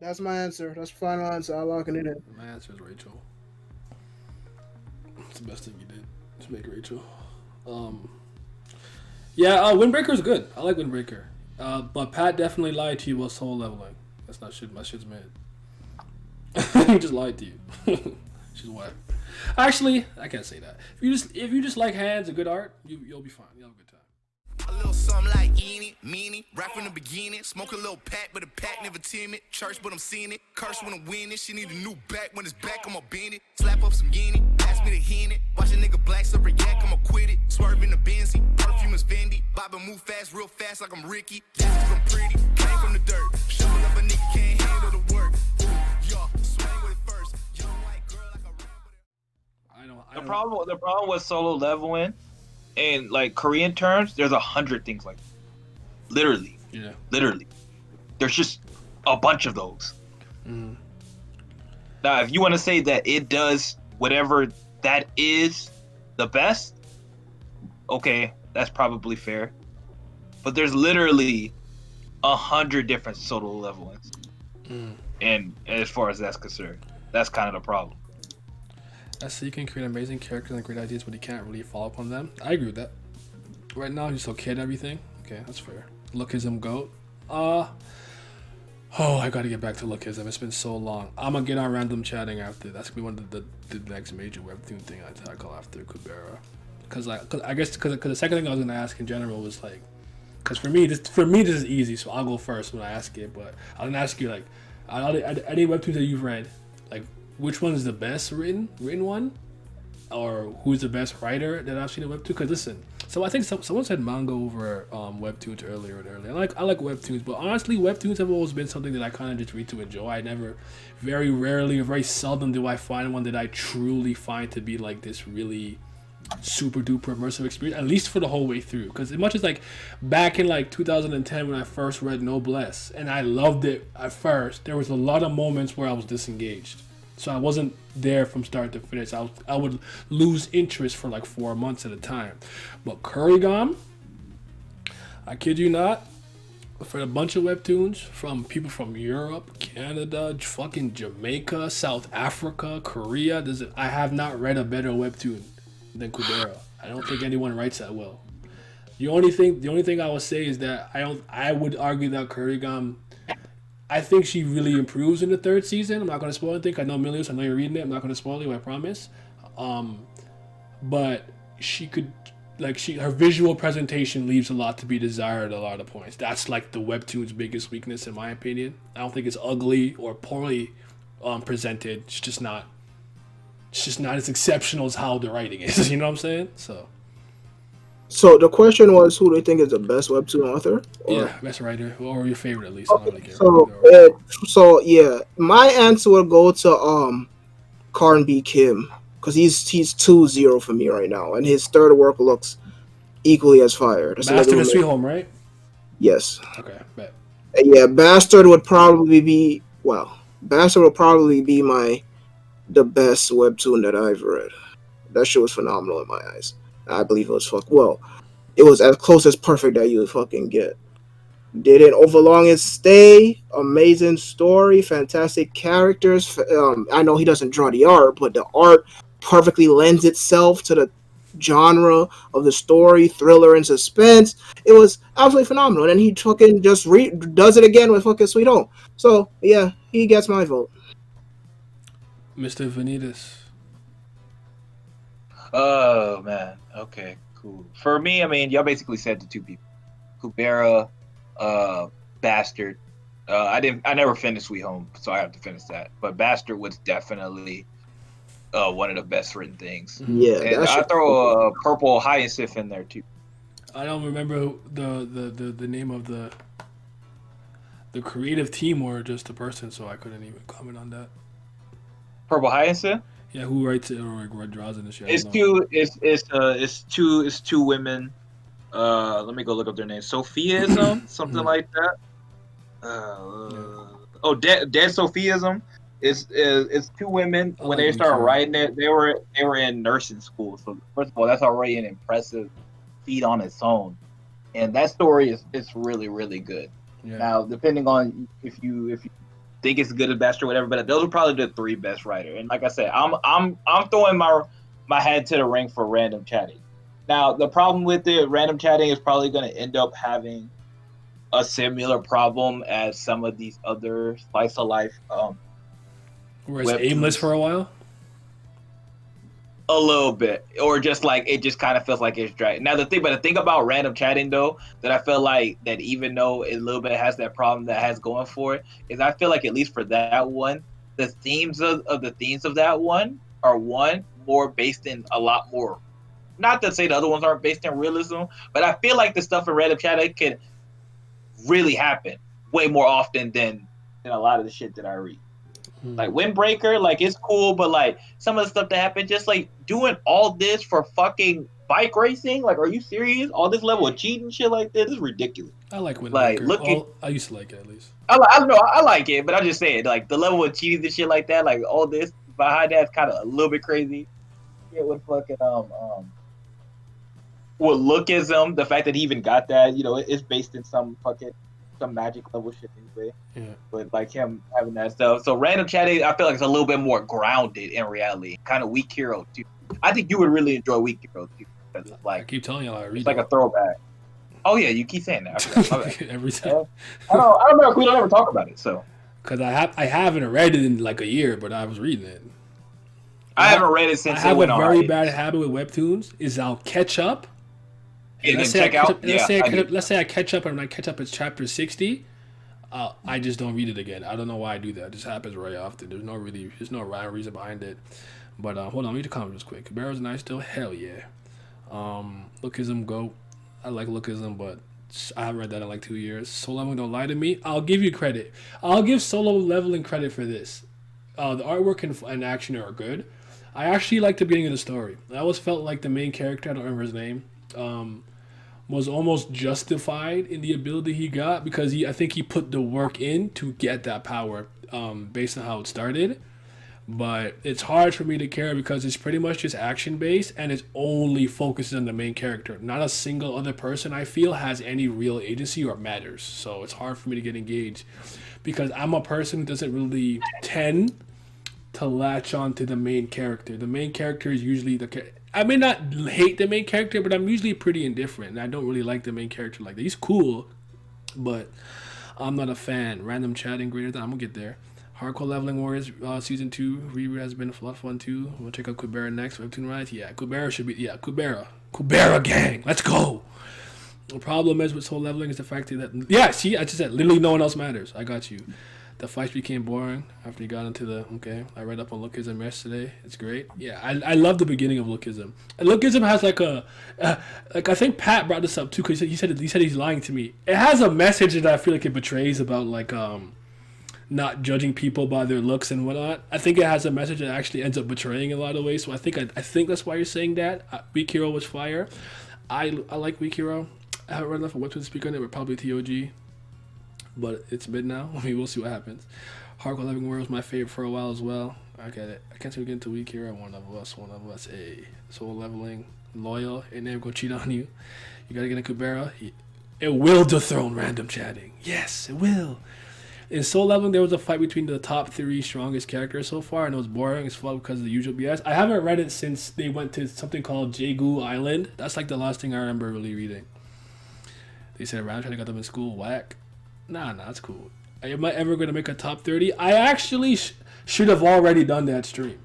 That's my answer. That's the final answer. I'm locking it in. My answer is Rachel. It's the best thing you did to make Rachel. Um, yeah, Windbreaker's good. I like Windbreaker. But Pat definitely lied to you about soul leveling. That's not shit. My shit's mid. He just lied to you. She's whack. Actually, I can't say that. If you just like hands and good art, you'll be fine. You'll have a good time. A little something like eeny, meeny, right from the beginning. Smoke a little pack, but the pack never timid. Church, but I'm seeing it. Curse when I'm winning. She need a new back. When it's back, I'ma bend it. Slap up some guinea. Pass me the hen it. Watch a nigga black slip a yak, I'ma quit it. Swerve in the Benzie. Perfume is Fendi. Bob and move fast, real fast like I'm Ricky. That's 'cause I'm pretty. Came from the dirt. Showing up a nigga can't handle the work. Ooh, y'all, swing with it first. Young white girl like a rapper. The problem with solo leveling in like Korean terms, there's 100 things like that. Literally. Yeah. Literally. There's just a bunch of those. Mm. Now, if you want to say that it does whatever that is the best, okay, that's probably fair. But there's literally 100 different solo levelings. Mm. And as far as that's concerned, that's kind of the problem. So you can create amazing characters and great ideas, but you can't really follow up on them. I agree with that. Right now, he's okay and everything. Okay, that's fair. Lookism goat. I gotta get back to Lookism. It's been so long. I'm gonna get on random chatting after. That's gonna be one of the next major Webtoon thing I tackle after Kubera. Cause the second thing I was gonna ask in general was like, cause for me this is easy, so I'll go first when I ask it. But I'm gonna ask you like, any Webtoons that you've read, like which one is the best written one, or who's the best writer that I've seen in Webtoon? Because listen, so I think someone said manga over Webtoons earlier. I like Webtoons, but honestly, Webtoons have always been something that I kind of just read to enjoy. Very rarely or very seldom do I find one that I truly find to be like this really super duper immersive experience, at least for the whole way through. Because as much as like back in like 2010 when I first read Noblesse and I loved it at first, there was a lot of moments where I was disengaged. So I wasn't there from start to finish. I would lose interest for like 4 months at a time. But Kurigam, I kid you not, for a bunch of webtoons from people from Europe, Canada, fucking Jamaica, South Africa, Korea, I have not read a better webtoon than Kubera. I don't think anyone writes that well. The only thing I would say is that I would argue that Kurigam, I think she really improves in the third season. I'm not going to spoil anything. I know Milius, I know you're reading it. I'm not going to spoil you, I promise. But she could, her visual presentation leaves a lot to be desired at a lot of points. That's like the webtoon's biggest weakness, in my opinion. I don't think it's ugly or poorly presented. It's just not as exceptional as how the writing is. You know what I'm saying? So the question was, who do you think is the best webtoon author? Yeah, best writer or your favorite at least. I don't really care. So yeah, my answer would go to Karn B. Kim because he's 2-0 for me right now, and his third work looks equally as fire. Bastard and Sweet Home, right? Yes. Okay, bet. Yeah, Bastard would probably be the best webtoon that I've read. That shit was phenomenal in my eyes. I believe it was it was as close as perfect that you would fucking get. Didn't overlong its stay. Amazing story, fantastic characters. I know he doesn't draw the art, but the art perfectly lends itself to the genre of the story, thriller and suspense. It was absolutely phenomenal. And he fucking just does it again with fucking Sweet Home. So yeah, he gets my vote. Mr. Vanitas. Oh man. Okay, cool. For me, I mean, y'all basically said the two people. Kubera, Bastard. I never finished Sweet Home, so I have to finish that. But Bastard was definitely one of the best written things. Yeah, and I throw a Purple Hyacinth in there too. I don't remember the name of the creative team or just the person, so I couldn't even comment on that. Purple Hyacinth? Yeah, who writes it or draws it and shit? It's two women. Let me go look up their names. Sophiaism, something like that. Dead Sophiaism. It's two women. When they started writing it, they were in nursing school. So first of all, that's already an impressive feat on its own, and that story is really really good. Yeah. Now, depending on if you think it's good as best or whatever, but those are probably the 3 best writer. And like I said, I'm throwing my head to the ring for random chatting. Now the problem with it, random chatting is probably going to end up having a similar problem as some of these other slice of life. Whereas aimless for a while. A little bit, or just like it just kind of feels like it's dry. Now the thing about random chatting though, that I feel like that even though it a little bit has that problem that has going for it, is I feel like at least for that one, the themes of the themes of that one are more based in a lot more. Not to say the other ones aren't based in realism, but I feel like the stuff in random chatting can really happen way more often than a lot of the shit that I read. Like Windbreaker, like it's cool, but like some of the stuff that happened, just like doing all this for fucking bike racing, like are you serious? All this level of cheating shit like this is ridiculous. I like Windbreaker. Like, look I used to like it at least. I don't know, I like it, but I'm just saying, like the level of cheating and shit like that, like all this behind that's kind of a little bit crazy. Yeah, with fucking with Lookism, the fact that he even got that, it's based in some magic level shit anyway. Yeah. But like him having that stuff. So random chatting, I feel like it's a little bit more grounded in reality. Kind of Weak Hero too. I think you would really enjoy Weak Hero too. Because it's like, I keep telling you, I read it's like a throwback. Oh yeah, you keep saying that. Every time. I don't know if we don't ever talk about it. So because I haven't read it in like a year, but I was reading it. I haven't read it since I have it went a on very hiatus. bad habit with webtoons. Is I'll catch up. And Let's then say check out. let's say I catch up, and when I catch up, it's chapter 60. I just don't read it again. I don't know why I do that. It just happens very often. There's no rhyme reason behind it. But hold on, let me comment real quick. Barrow's nice still. Hell yeah. Lookism go. I like Lookism, but I haven't read that in like 2 years. Solo Leveling, don't lie to me. I'll give you credit. I'll give Solo Leveling credit for this. The artwork and action are good. I actually like the beginning of the story. I always felt like the main character, I don't remember his name, was almost justified in the ability he got because I think he put the work in to get that power based on how it started. But it's hard for me to care because it's pretty much just action based and it's only focuses on the main character. Not a single other person I feel has any real agency or matters. So it's hard for me to get engaged because I'm a person who doesn't really tend to latch on to the main character. The main character is usually I may not hate the main character, but I'm usually pretty indifferent. And I don't really like the main character like that. He's cool, but I'm not a fan. Random chatting greater than I'm gonna get there. Hardcore Leveling Warriors season 2 reread has been a lot of fun too. We'll check out Kubera next. Webtoon Rise, yeah. Kubera should be Kubera gang. Let's go. The problem is with Soul Leveling is the fact that I just said literally no one else matters. I got you. The fights became boring after you got into the I read up on Lookism yesterday. It's great. Yeah, I love the beginning of Lookism. And Lookism has like I think Pat brought this up too because he said he's lying to me. It has a message that I feel like it betrays about like not judging people by their looks and whatnot. I think it has a message that actually ends up betraying in a lot of ways. So I think that's why you're saying that. Weak Hero was fire. I like Weak Hero. I haven't read enough of Webtoon to speak on it, but probably TOG. But it's mid now. I mean, we'll see what happens. Hardcore Living World was my favorite for a while as well. I get it. I can't get into Weak Hero. One of us. A Soul Leveling, loyal, and never go cheat on you. You gotta get a Kubera. It will dethrone random chatting. Yes, it will. In Soul Leveling, there was a fight between the top 3 strongest characters so far, and it was boring as fuck because of the usual BS. I haven't read it since they went to something called Jaegu Island. That's like the last thing I remember really reading. They said random chatting got them in school. Whack. Nah, it's cool. Am I ever going to make a top 30? I actually should have already done that stream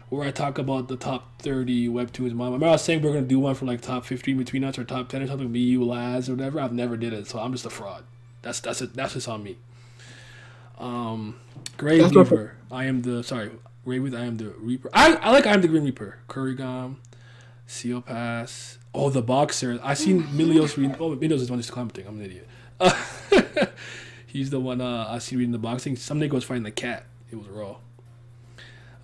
where I talk about the top 30 webtoons. Remember I was saying we're going to do one for like top 15 between us or top 10 or something, me, you, Laz, or whatever. I've never did it, so I'm just a fraud. That's just on me. Grave Reaper. I am the Reaper. I like I am the Green Reaper. Kurigam, Seal Pass. Oh, the boxer. I seen Milios reading. Oh, Milios is one just commenting. I'm an idiot. He's the one I see reading the boxing. Some nigga was fighting the cat. It was raw.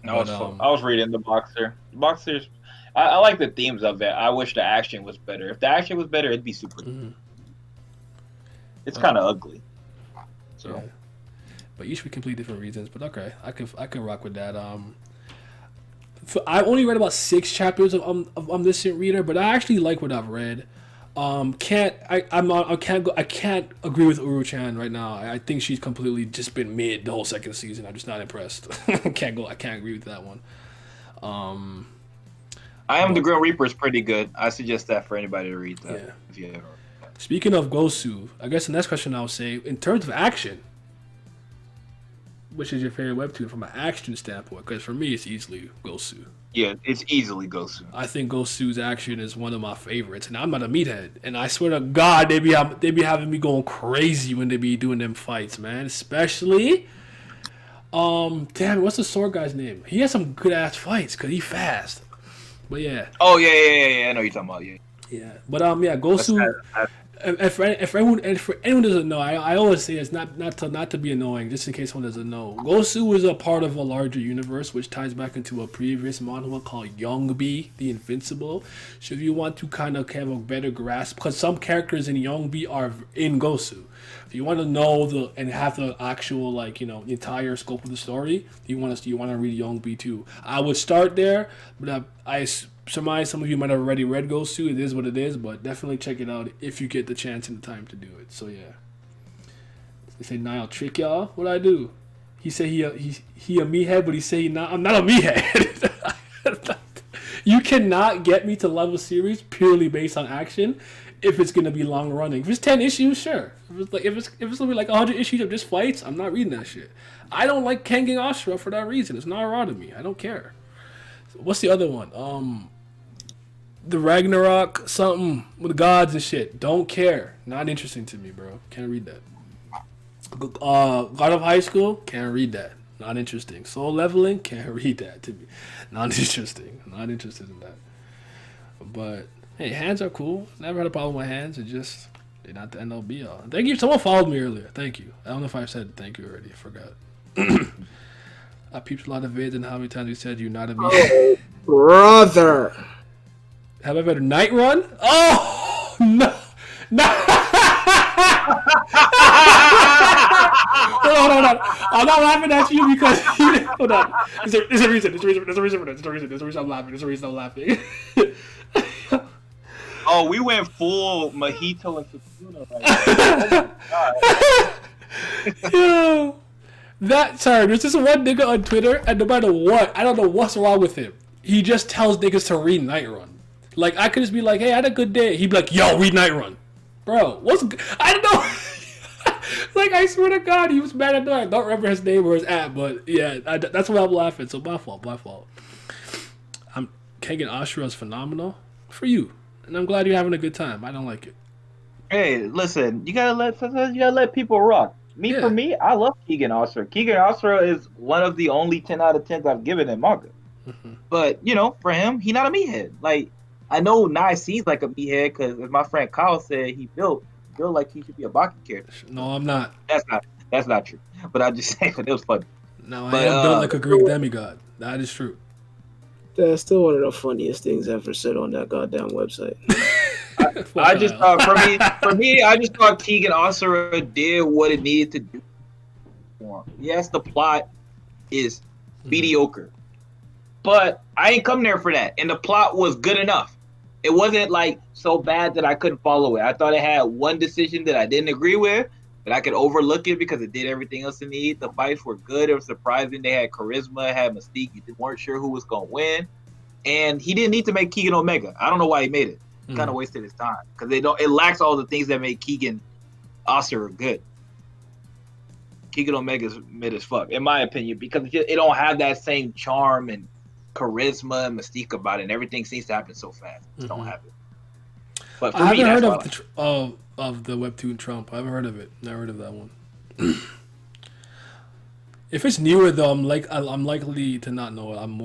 No, I was reading the boxer. Boxers, I like the themes of it. I wish the action was better. If the action was better, it'd be super. Mm-hmm. It's kind of ugly. So, yeah. But each for completely different reasons. But okay, I can rock with that. I only read about 6 chapters of Omniscient Reader, but I actually like what I've read. I can't agree with Uru-chan right now. I think she's completely just been mid the whole second season. I'm just not impressed. I can't agree with that one. I Am the Grim Reaper is pretty good. I suggest that for anybody to read that. Yeah. If you ever. Speaking of Gosu, I guess the next question I would say, in terms of action, which is your favorite webtoon from an action standpoint? Because for me, it's easily Gosu. Yeah, it's easily Gosu. I think Gosu's action is one of my favorites, and I'm not a meathead. And I swear to God, they be having me going crazy when they be doing them fights, man. Especially, damn, what's the sword guy's name? He has some good ass fights because he fast. But yeah. Oh yeah. I know what you're talking about. Yeah. Yeah, but yeah, Gosu. And for anyone doesn't know, I always say it's not to be annoying, just in case someone doesn't know. Gosu is a part of a larger universe, which ties back into a previous manhwa called Youngbi, the Invincible. So if you want to kind of have a better grasp, because some characters in Youngbi are in Gosu. If you want to know and have the actual entire scope of the story, you want to read Youngbi too. I would start there, but I surmise some of you might have already read Gosu. It is what it is, but definitely check it out if you get the chance and the time to do it. So yeah. They say Niall trick y'all. What I do? He say he a meathead, but he say I'm not a meathead. You cannot get me to love a series purely based on action if it's gonna be long running. If it's 10 issues, sure. If it's gonna be like 100 issues of just fights, I'm not reading that shit. I don't like Kengan Ashura for that reason. It's not raw to me. I don't care. What's the other one? The Ragnarok something with gods and shit. Don't care. Not interesting to me, bro. Can't read that. God of High School. Can't read that. Not interesting. Soul Leveling. Can't read that to me. Not interesting. Not interested in that. But hey, hands are cool. Never had a problem with hands. It just they're not the end all be all. Thank you. Someone followed me earlier. Thank you. I don't know if I said thank you already. I forgot. I peeped a lot of vids and how many times you said you're not a me. Oh, brother. Have I better night run? Oh no! Hold on. I'm not laughing at you because hold on. There's a reason. There's a reason I'm laughing. Oh, we went full mojito and Sukuna right now. Yo, there's this one nigga on Twitter, and no matter what, I don't know what's wrong with him. He just tells niggas to read Night Run. Like, I could just be like, hey, I had a good day. He'd be like, yo, read Night Run. Bro, I don't know. Like, I swear to God, he was mad at me. I don't remember his name or his app, but yeah, that's why I'm laughing. So my fault. Kengan Ashura is phenomenal for you, and I'm glad you're having a good time. I don't like it. Hey, listen, you gotta let people rock. For me, I love Kengan Ashura. Kengan Ashura is one of the only 10 out of 10s I've given in manga. Mm-hmm. But for him, he not a meathead. Like, I know Nai seems like a meathead because, as my friend Kyle said, he built like he should be a Baki character. No, I'm not. That's not true. But I just saying it was funny. No, I am built like a Greek demigod. That is true. That's still one of the funniest things ever said on that goddamn website. I just thought for me, I just thought Kengan Ashura did what it needed to do. Yes, the plot is mediocre, but I ain't come there for that. And the plot was good enough. It wasn't like so bad that I couldn't follow it. I thought it had one decision that I didn't agree with, but I could overlook it because it did everything else it needed. The fights were good. It was surprising. They had charisma, had mystique. You weren't sure who was going to win. And he didn't need to make Keegan Omega. I don't know why he made it. He kind of wasted his time because it lacks all the things that make Kengan Ashura good. Keegan Omega's mid as fuck, in my opinion, because it don't have that same charm and charisma and mystique about it, and everything seems to happen so fast. It don't happen. But for I me, haven't heard of the Webtoon Trump. I haven't heard of it. Never heard of that one. If it's newer though, I'm likely to not know it. I'm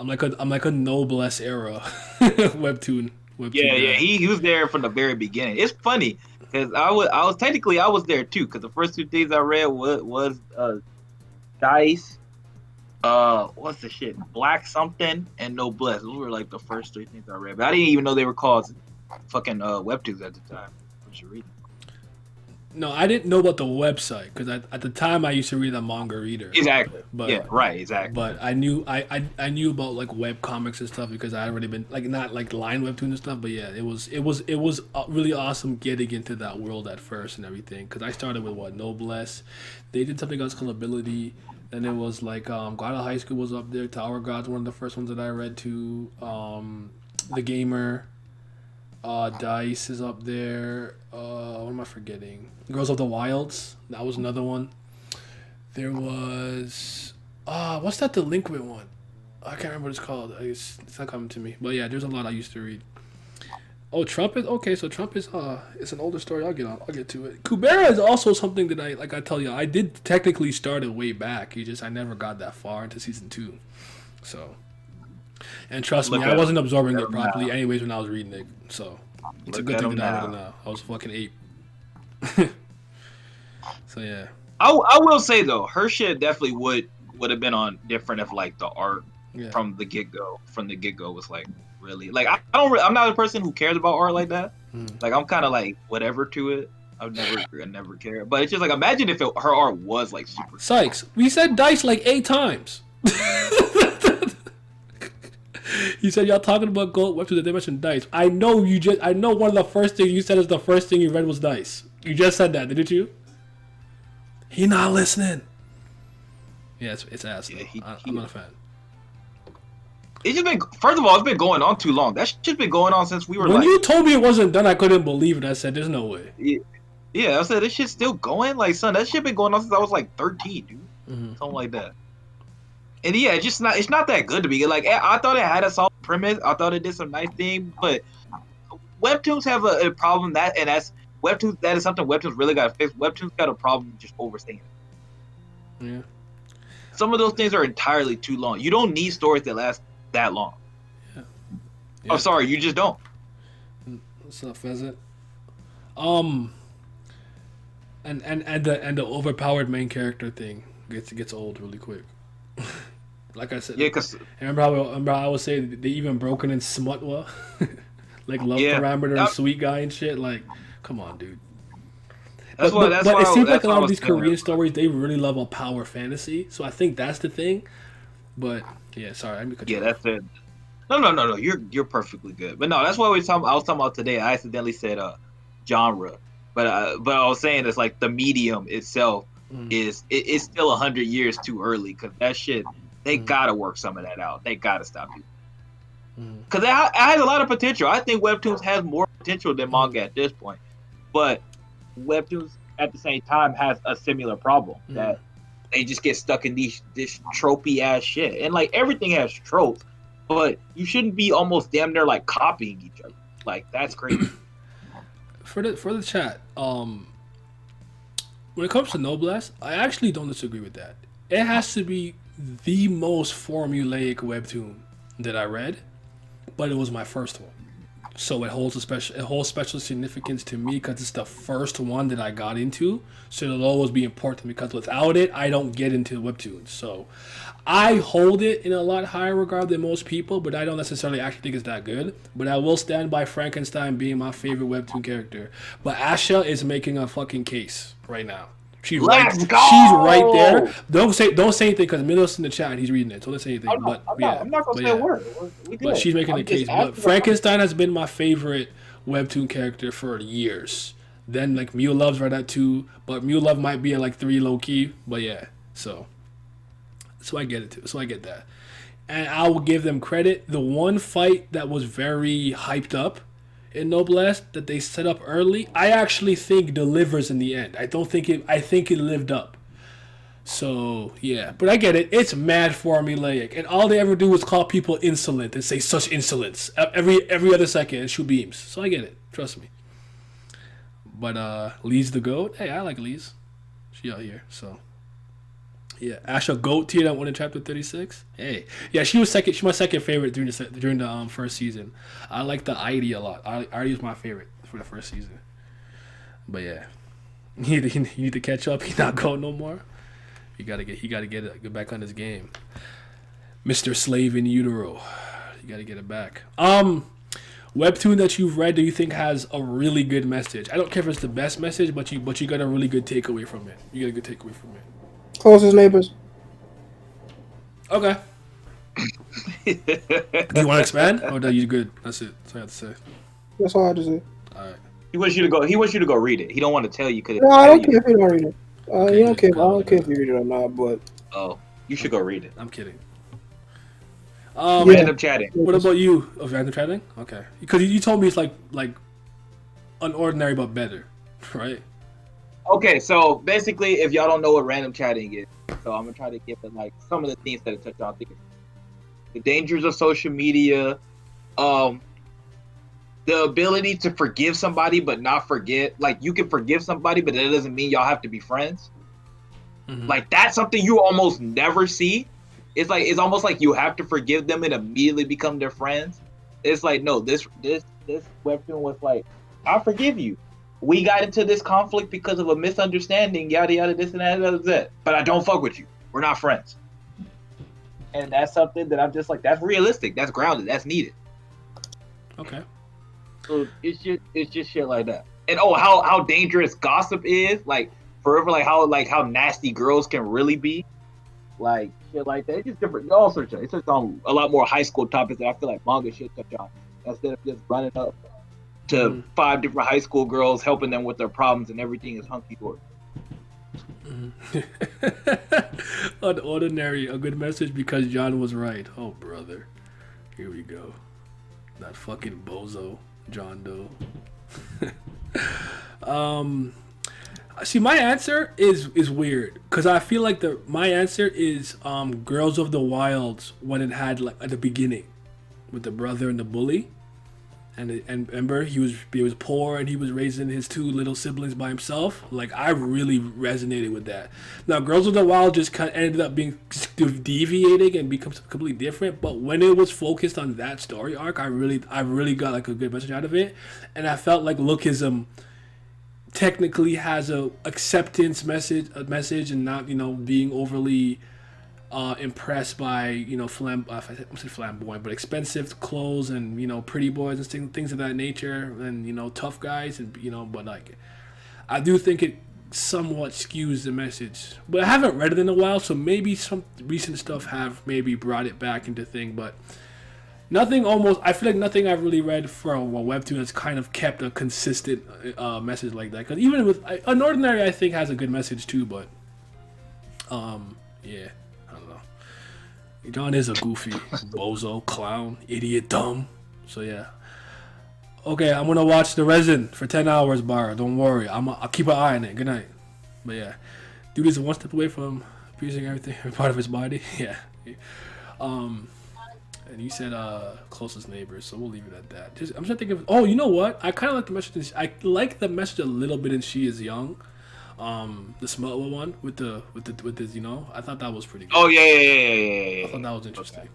like a Noblesse era Webtoon. Yeah, he was there from the very beginning. It's funny because I was there too because the first two things I read was Dice. What's the shit? Black something and Noblesse. Those were like the first three things I read, but I didn't even know they were called fucking webtoons at the time. I should read them. No, I didn't know about the website because at the time I used to read a manga reader. Exactly. But Yeah, right, exactly. but I knew I knew about like web comics and stuff because I had already been like not like line webtoon and stuff. But yeah, it was really awesome getting into that world at first and everything because I started with what Noblesse. They did something else called Ability. And it was like God of High School was up there. Tower God's one of the first ones that I read too. The Gamer. Dice is up there. What am I forgetting? Girls of the Wilds. That was another one. There was what's that delinquent one? I can't remember what it's called. It's not coming to me. But yeah, there's a lot I used to read. Oh, Trump is okay. So Trump is it's an older story. I'll get to it. Kubera is also something that I tell you I did technically start it way back. I never got that far into season 2. So. And trust me, I wasn't absorbing it properly anyways when I was reading it. So it's a good thing that I read it now. I was fucking 8. So yeah. I will say though, her shit definitely would have been on different if like the art from the get go was like really like I'm not a person who cares about art like that. Like I'm kind of like whatever to it. I never care. But it's just like imagine if her art was like super. Sykes, we said Dice like 8 times. You said y'all talking about gold webtoons. They mentioned Dice. I know one of the first things you said is the first thing you read was Dice. You just said that, didn't you? He not listening. Yeah, it's ass. Yeah, I'm not a fan. It's just been first of all, it's been going on too long. That shit's been going on since we were. When you told me it wasn't done, I couldn't believe it. I said, "There's no way." Yeah, I said this shit's still going. Like, son, that shit been going on since I was like 13, dude. Something like that. And yeah, it's not that good to be like. I thought it had a solid premise. I thought it did some nice things, but webtoons have a problem that's webtoons. That is something webtoons really got to fix. Webtoons got a problem just overstaying. Yeah. Some of those things are entirely too long. You don't need stories that last that long. Yeah. I'm sorry, you just don't. What's up, Pheasant? And the overpowered main character thing gets old really quick. Like I said, because remember how I was saying they even broken in Smutwa, like love parameter and sweet guy and shit. Like, come on, dude. But it seems like a lot of these Korean stories they really love a power fantasy, so I think that's the thing. But yeah, sorry, that's it. No. You're perfectly good. But no, that's what I was talking about today. I accidentally said genre, but I was saying it's like the medium itself is it's still 100 years too early because that shit they gotta work some of that out. They gotta stop you because it has a lot of potential. I think webtoons has more potential than manga at this point, but webtoons at the same time has a similar problem that they just get stuck in this tropey ass shit, and like everything has tropes, but you shouldn't be almost damn near like copying each other. Like that's crazy. For the chat, when it comes to Noblesse, I actually don't disagree with that. It has to be the most formulaic webtoon that I read, but it was my first one. So it holds special significance to me because it's the first one that I got into. So it'll always be important because without it, I don't get into webtoons. So I hold it in a lot higher regard than most people, but I don't necessarily actually think it's that good. But I will stand by Frankenstein being my favorite webtoon character. But Asha is making a fucking case right now. She's right there. Don't say anything because Milos in the chat. He's reading it, so don't say anything. I'm not gonna say a word. But she's making a case. But Frankenstein has been my favorite webtoon character for years. Then like Mew Love's right at 2, but Mew Love might be at like 3 low key. But yeah, so I get it too. So I get that, and I will give them credit. The one fight that was very hyped up in Noblesse that they set up early, I actually think delivers in the end. I think it lived up. So yeah, but I get it. It's mad formulaic, and all they ever do is call people insolent and say such insolence every other second and shoot beams. So I get it. Trust me. But Lee's the GOAT. Hey, I like Lee's. She out here. So yeah, Asha GOAT tier that won in chapter 36. Hey, yeah, she was second. She's my second favorite during the first season. I like the ID a lot. ID was my favorite for the first season. But yeah, he need to catch up. He not GOAT no more. He gotta get back on his game. Mr. Slave in Utero. You gotta get it back. webtoon that you've read, do you think has a really good message? I don't care if it's the best message, but you got a really good takeaway from it. You get a good takeaway from it. Closest neighbors. Okay. Do you want to expand, or are you good? That's it. That's all I have to say. That's all I have to say. All right. He wants you to go. He wants you to go read it. He don't want to tell you because No, I don't care if you don't read it. Okay, You don't care. I go, don't care go. if you read it or not. But Oh, you should go read it. I'm kidding. Yeah. Random chatting. What about you? Oh, random chatting? Okay. Because you told me it's like unordinary but better, right? Okay, so basically, if y'all don't know what random chatting is, so I'm gonna try to give it like some of the things that it touched on. I think the dangers of social media, the ability to forgive somebody but not forget. Like you can forgive somebody, but that doesn't mean y'all have to be friends. Mm-hmm. Like that's something you almost never see. It's like it's almost like you have to forgive them and immediately become their friends. It's like no, this webtoon was like, I forgive you. We got into this conflict because of a misunderstanding, yada yada, this and that. But I don't fuck with you. We're not friends. And that's something that I'm just like, that's realistic, that's grounded, that's needed. Okay. So it's just shit like that. And oh, how dangerous gossip is, like forever, like how nasty girls can really be, like shit like that. It's just different. All sorts of. It's just on a lot more high school topics that I feel like manga should touch on instead of just running up to 5 different high school girls, helping them with their problems, and everything is hunky dory. Unordinary, a good message because John was right. Oh brother, here we go. That fucking bozo, John Doe. See, my answer is weird because I feel like my answer is Girls of the Wilds when it had like at the beginning with the brother and the bully. And remember, he was poor and he was raising his 2 little siblings by himself. Like I really resonated with that. Now, Girls of the Wild just kind of ended up being deviating and becomes completely different. But when it was focused on that story arc, I really got like a good message out of it, and I felt like Lookism technically has a acceptance message, and not being overly impressed by flamboyant, but expensive clothes and pretty boys and things of that nature, and tough guys, and but like I do think it somewhat skews the message. But I haven't read it in a while, so maybe some recent stuff have maybe brought it back into thing, but nothing. I feel like nothing I've really read for a webtoon has kind of kept a consistent message like that. Because even with Unordinary, I think has a good message too, but yeah. John is a goofy bozo, clown, idiot, dumb. So yeah. Okay, I'm gonna watch The Resin for 10 hours, bar. Don't worry, I'll keep an eye on it. Good night. But yeah, dude is one step away from abusing every part of his body. Yeah. And you said closest neighbors, so we'll leave it at that. I'm trying to think of. Oh, you know what? I kind of like the message. I like the message a little bit in She Is Young. The small one with this, I thought that was pretty good. Oh yeah. I thought that was interesting. Okay.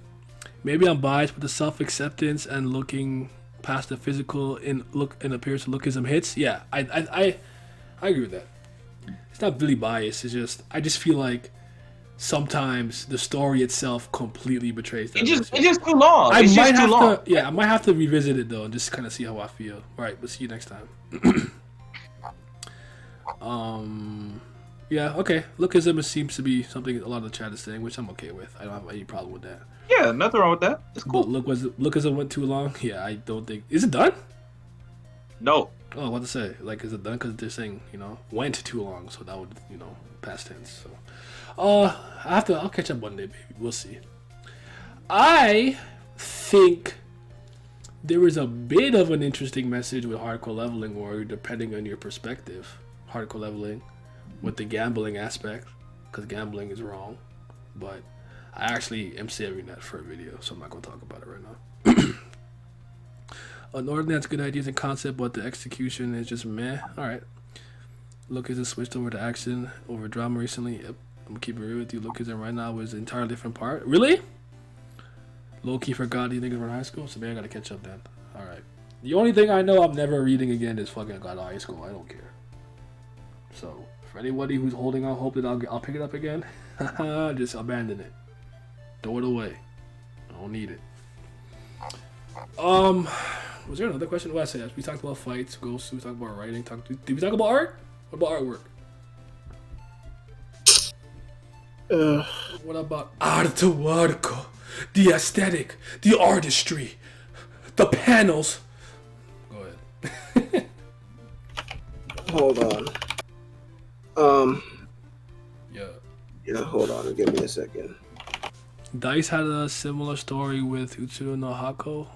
Maybe I'm biased, but the self-acceptance and looking past the physical in appearance of Lookism hits. Yeah, I agree with that. It's not really biased. It's just I just feel like sometimes the story itself completely betrays that. It's just too long. I might have to revisit it though and just kind of see how I feel. All right, we'll see you next time. Yeah, okay. Lookism seems to be something a lot of the chat is saying, which I'm okay with. I don't have any problem with that. Yeah, nothing wrong with that. It's cool. But Lookism went too long. Yeah, I don't think. Is it done? No. Oh, what to say? Like, is it done? Because they're saying, went too long, so that would, past tense. So, I'll catch up one day, baby. We'll see. I think there is a bit of an interesting message with hardcore leveling, or depending on your perspective, hardcore leveling with the gambling aspect, because gambling is wrong. But I actually am saving that for a video, so I'm not going to talk about it right now. Unordinary has good ideas and concept, but the execution is just meh. Alright. Lookism switched over to action over drama recently. Yep. I'm going to keep it real with you. Lookism right now is an entirely different part. Really? Low-key forgot these niggas were in high school, so maybe I got to catch up then. Alright. The only thing I know I'm never reading again is fucking God of High School. I don't care. So, for anybody who's holding out hope that I'll pick it up again, just abandon it. Throw it away. I don't need it. Was there another question? What I said? We talked about fights, ghosts. We talked about writing. Did we talk about art? What about artwork? What about artwork? The aesthetic, the artistry, the panels. Go ahead. Hold on. Yeah. Yeah, hold on. Give me a second. Dice had a similar story with Utsuro no Hako.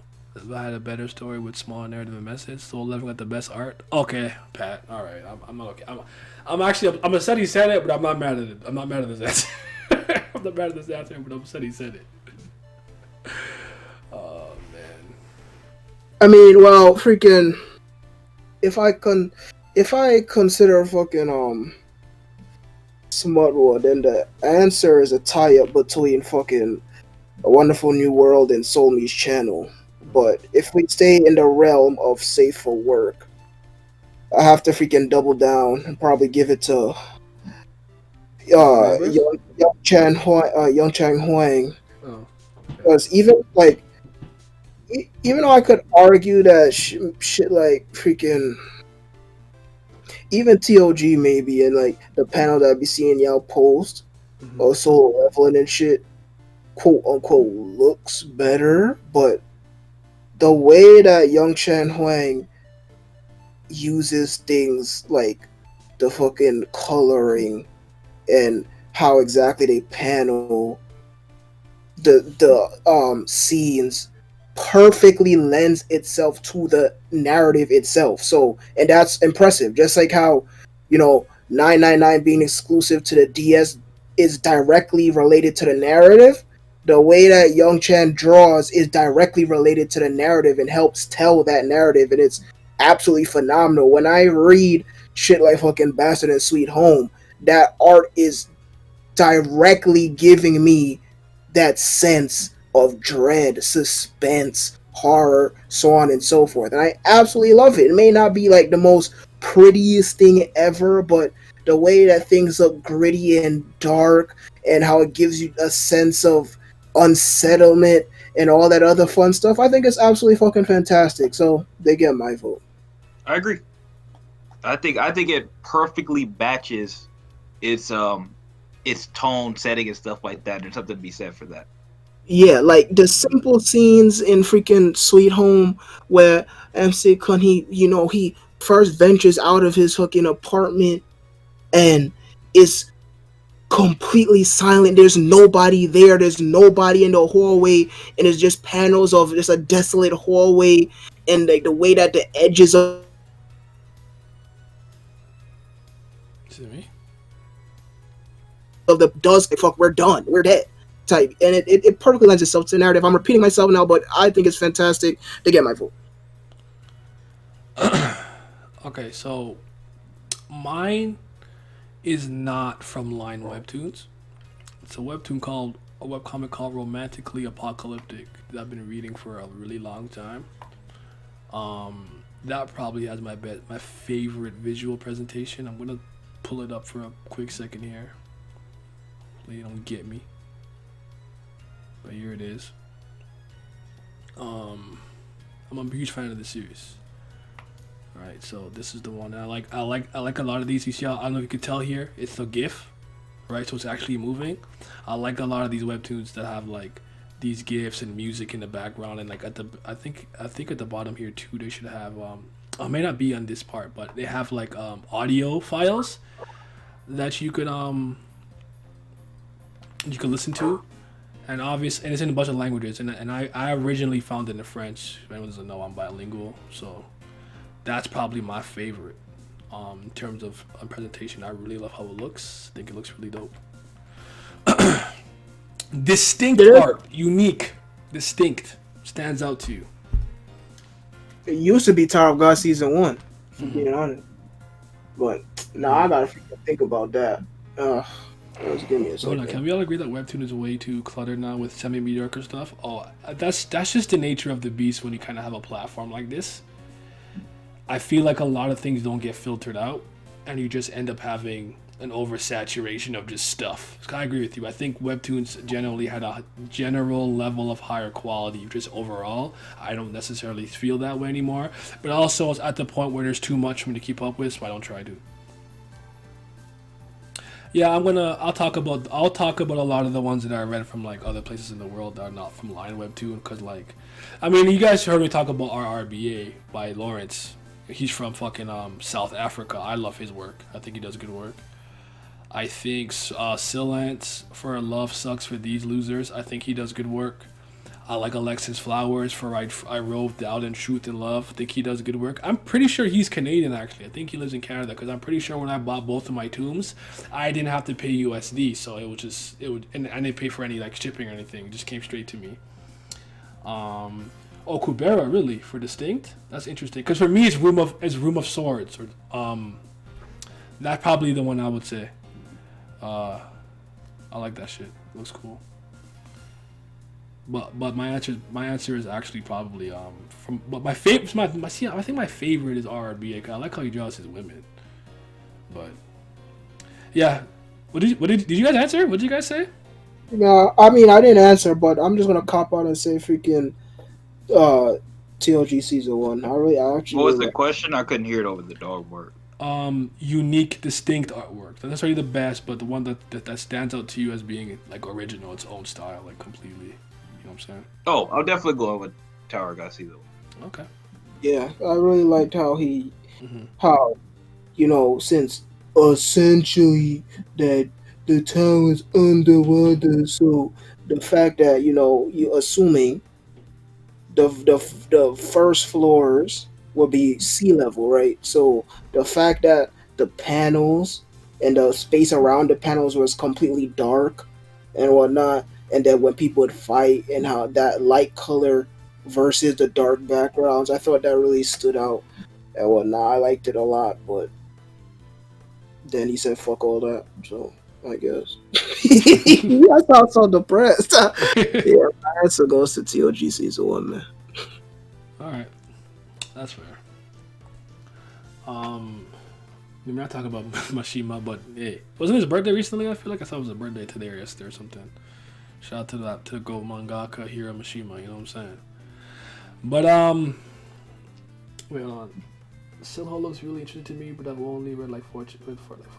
I had a better story with small narrative and message. Soul 11 got the best art. Okay, Pat. All right, I'm okay. I'm upset he said it, but I'm not mad at it. I'm not mad at this answer. I'm not mad at this answer, but I'm upset he said it. Oh man. I mean, well, freaking. If I consider fucking Smutwood, then the answer is a tie-up between fucking A Wonderful New World and Soulme's channel. But if we stay in the realm of safe for work, I have to freaking double down and probably give it to Young Chang Huang. Oh. Because even though I could argue that shit like freaking even TOG maybe and like the panel that I be seeing y'all post or Soul Leveling and shit, quote unquote, looks better, but the way that Young Chan Huang uses things like the fucking coloring and how exactly they panel the scenes perfectly lends itself to the narrative itself. So, and that's impressive. Just like how, 999 being exclusive to the DS is directly related to the narrative, the way that Young Chan draws is directly related to the narrative and helps tell that narrative, and it's absolutely phenomenal. When I read shit like fucking Bastard and Sweet Home, that art is directly giving me that sense of dread, suspense, horror, so on and so forth. And I absolutely love it. It may not be like the most prettiest thing ever, but the way that things look gritty and dark and how it gives you a sense of unsettlement and all that other fun stuff, I think it's absolutely fucking fantastic. So they get my vote. I agree. I think it perfectly matches its tone, setting, and stuff like that. There's something to be said for that. Yeah, like the simple scenes in freaking Sweet Home where MC Kun, he first ventures out of his fucking apartment and is completely silent. There's nobody there. There's nobody in the hallway, and it's just panels of just a desolate hallway, and like the way that the edges of the dusk, like, fuck, we're done, we're dead type, and it perfectly lends itself to the narrative. I'm repeating myself now, but I think it's fantastic. To get my vote. Okay, so mine is not from Line Webtoons. It's a webcomic called Romantically Apocalyptic that I've been reading for a really long time. That probably has my favorite visual presentation. I'm gonna pull it up for a quick second here. You don't get me, but here it is. I'm a huge fan of the series. All right, so this is the one I like. I like a lot of these. You see, I don't know if you can tell here. It's the GIF, right? So it's actually moving. I like a lot of these webtoons that have like these GIFs and music in the background, and like I think at the bottom here too, they should have it may not be on this part, but they have like audio files that you could listen to, and it's in a bunch of languages, and I originally found it in French. If anyone doesn't know, I'm bilingual, so that's probably my favorite in terms of presentation. I really love how it looks. I think it looks really dope. Distinct art, unique, distinct, stands out to you. It used to be Tower of God season 1, being honest, but now I gotta think about that. Give me a second. Hold on, can we all agree that Webtoon is way too cluttered now with semi-mediocre stuff? Oh, that's just the nature of the beast when you kind of have a platform like this. I feel like a lot of things don't get filtered out, and you just end up having an oversaturation of just stuff. I agree with you. I think webtoons generally had a general level of higher quality, just overall. I don't necessarily feel that way anymore. But also, it's at the point where there's too much for me to keep up with, so I don't try to. Yeah, I'll talk about a lot of the ones that I read from like other places in the world that are not from Line Webtoon, because like, I mean, you guys heard me talk about RRBA by Lawrence. He's from fucking South Africa. I love his work. I think he does good work. I think Silence for Love Sucks for These Losers. I think he does good work. I like Alexis Flowers for I Roved Out in Truth and Love. I think he does good work. I'm pretty sure he's Canadian, actually. I think he lives in Canada, because I'm pretty sure when I bought both of my tombs, I didn't have to pay USD, so and I didn't pay for any like shipping or anything. It just came straight to me. Oh, Kubera, really? For Distinct? That's interesting. Because for me, it's Room of Swords. Or that's probably the one I would say. I like that shit. Looks cool. But my answer is actually probably my favorite. I think my favorite is RRBA, because I like how he draws his women. But yeah, did you guys answer? What did you guys say? No, I mean I didn't answer, but I'm just gonna cop out and say freaking TLG season 1. I actually. What was the question? I couldn't hear it over the dog bark. Unique, distinct artwork. That's already the best, but the one that stands out to you as being like original, its own style, like completely. You know what I'm saying? Oh, I'll definitely go with Tower Gassi though. Okay. Yeah, I really liked how how, since essentially that the town is underwater, so the fact that you're assuming the first floors will be sea level, right? So the fact that the panels and the space around the panels was completely dark and whatnot, and then when people would fight and how that light color versus the dark backgrounds, I thought that really stood out and whatnot. I liked it a lot, but then he said fuck all that, so I guess. I sound so depressed. Yeah, my answer goes to TOG season 1, man. Alright. That's fair. We may not talk about Mashima, but hey, wasn't his birthday recently? I feel like I thought it was a birthday today or yesterday or something. Shout out to that to Go Mangaka Hiro Mashima, you know what I'm saying? But wait, hold on. Silho looks really interesting to me, but I've only read like four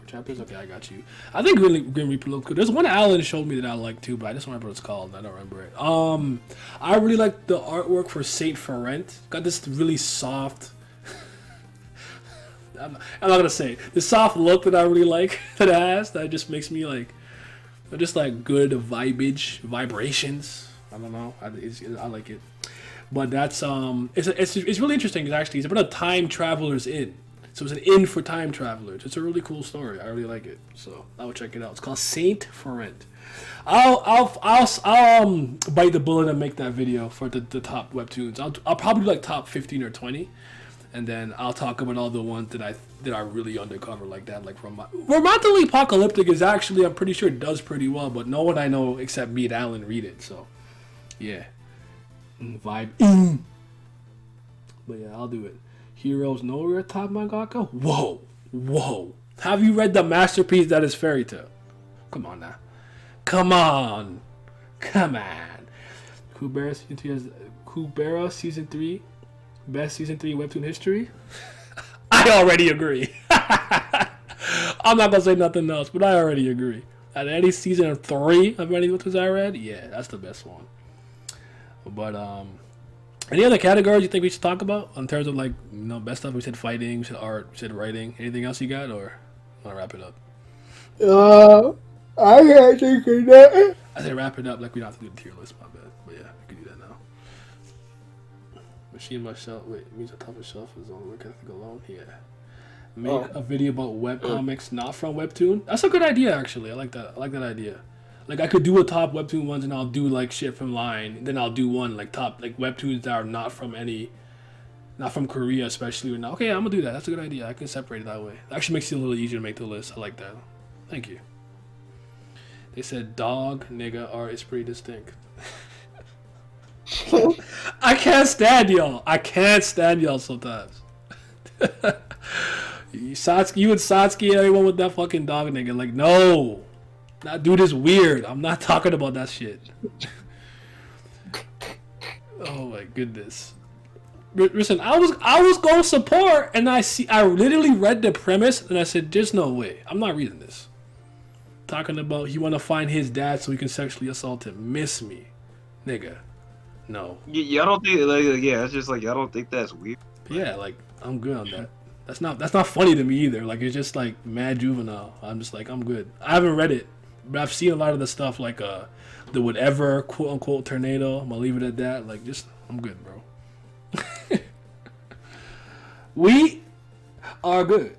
chapters. Okay, I got you. I think Grim Reaper looks good. There's one Alan showed me that I like too, but I just don't remember what it's called. I don't remember it. I really like the artwork for Saint Ferrent. Got this really soft. I'm not gonna say it. The soft look that I really like that it has. That just makes me like, just like good vibrations. I don't know. I like it. But that's it's really interesting because actually it's about a time traveler's inn. So it's an inn for time travelers. It's a really cool story. I really like it. So I would check it out. It's called Saint Ferrent. I'll bite the bullet and make that video for the top webtoons. I'll probably do like top 15 or 20, and then I'll talk about all the ones that are really undercover like that. Like Romantically Apocalyptic is actually, I'm pretty sure it does pretty well, but no one I know except me and Alan read it. So yeah. Vibe. But yeah, I'll do it. Heroes Nowhere top mangaka? Whoa. Have you read the masterpiece that is Fairy Tail? Come on now. Come on. Kubera season 3 best season 3 webtoon history? I already agree. I'm not gonna say nothing else, but I already agree. At any season 3 of any webtoons I read, yeah, that's the best one. But any other categories you think we should talk about in terms of like best stuff? We said fighting, we said art, we said writing. Anything else you got, or want to wrap it up? I can't think of that. I said wrap it up, like we don't have to do the tier list. My bad, but yeah, we can do that now. Machine myself. Wait, means the top of shelf is only work ethic alone. Yeah. Make a video about web comics not from Webtoon. That's a good idea, actually. I like that. I like that idea. Like I could do a top webtoon ones, and I'll do like shit from Line. Then I'll do one like top like webtoons that are not from Korea, especially. Okay, I'm gonna do that. That's a good idea. I can separate it that way. It actually makes it a little easier to make the list. I like that. Thank you. They said dog nigga art is pretty distinct. I can't stand y'all. Sometimes. You and Satsuki and everyone with that fucking dog nigga. Like, no. That dude is weird. I'm not talking about that shit. Oh my goodness. Listen, I was going to support, and I literally read the premise, and I said, there's no way. I'm not reading this. Talking about he want to find his dad so he can sexually assault him. Miss me. Nigga. No. Y'all don't think, like, yeah, it's just like, y'all don't think that's weird? Yeah, like, I'm good on that. That's not funny to me either. Like, it's just like mad juvenile. I'm just like, I'm good. I haven't read it, but I've seen a lot of the stuff like the whatever quote unquote tornado. I'm gonna leave it at that. Like, just I'm good, bro. We are good.